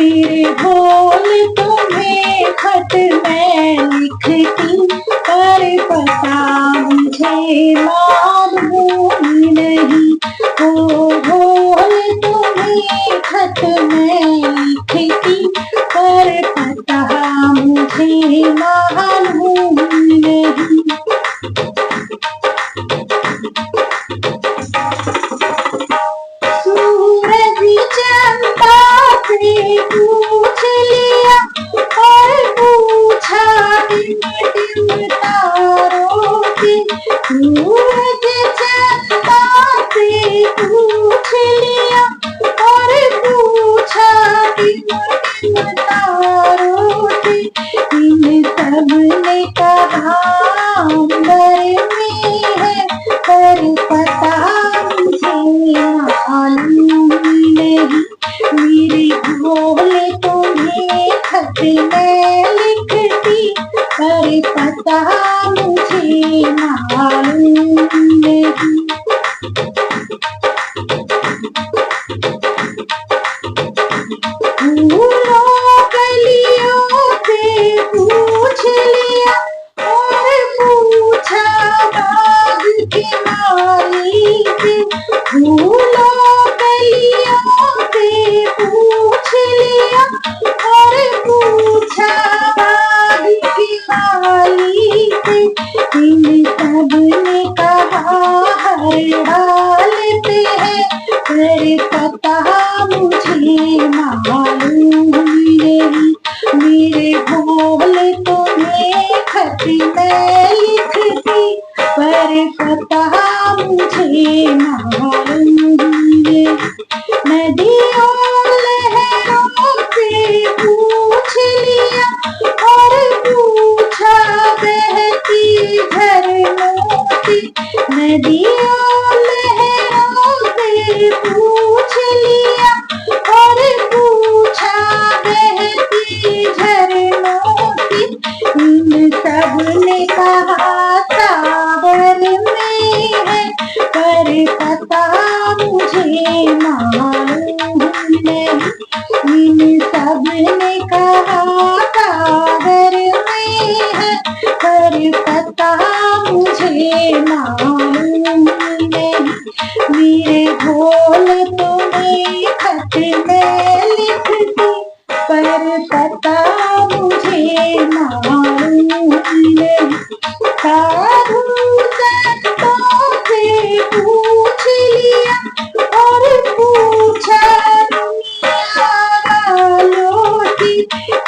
मेरे भोले तुम्हें खत मैं लिखती, पर पता मुझे मालूम नहीं। ओ भोले तुम्हें खत मैं लिखती, पर पता मुझे मालूम नहीं। सूरज चंदा से पूछ लिया, और पूछा टिम टिम तारों से। सूरज चंदा से पूछ लिया, और पूछा टिम टिम तारों से। इन सब ने कहा अंबर में है, पर पता मुझे मालूम नहीं। मेरे भोले तुम्हें खत मैं लिखती, पर पता मुझे मालूम नहीं। फूलों कलियों से पूछ लिया, और पूछा बाग के माली से। फूलों कलियों से पूछ लिया, और पूछा बाग के माली से। इन सब ने कहा हर डाल पे है, पर पता मुझे मालूम नहीं। मेरे भोले तुम्हें खत मैं लिखती, पर पता मुझे मालूम नहीं। नदियों लहरों से पूछ लिया, और पूछा बहती झरनों से। नदियों लहरों से पूछ लिया, और पूछा बहती झरनों से। इन सब ने कहा सागर में है, पर पता मुझे मालूम नहीं। इन सब ने कहा सागर में है, पर पता मुझे मालूम नहीं। मेरे भोले तुम्हें खत मैं लिखती, पर पता मुझे मालूम नहीं। साधु संतों से पूछ लिया, और पूछा दुनिया वालों से।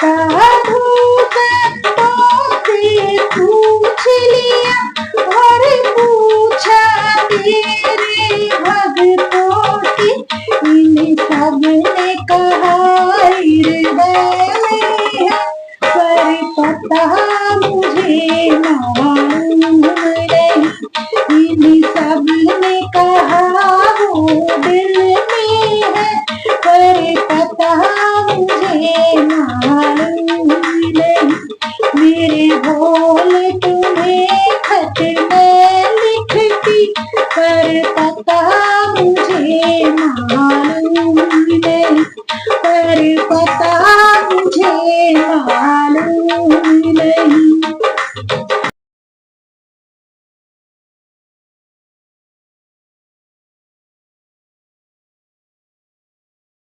साधु संतों से पूछ लिया, और पूछा तेरे भक्तों से। इन सब ने कहा हृदय में है, पर पता मुझे मालूम नहीं। इन सब ने कहा वो दिल में है, पर पता मुझे मालूम नहीं। मेरे भोले तुम्हें खत मैं लिखती, पर पता मुझे मालूम नहीं। पर पता मुझे मालूम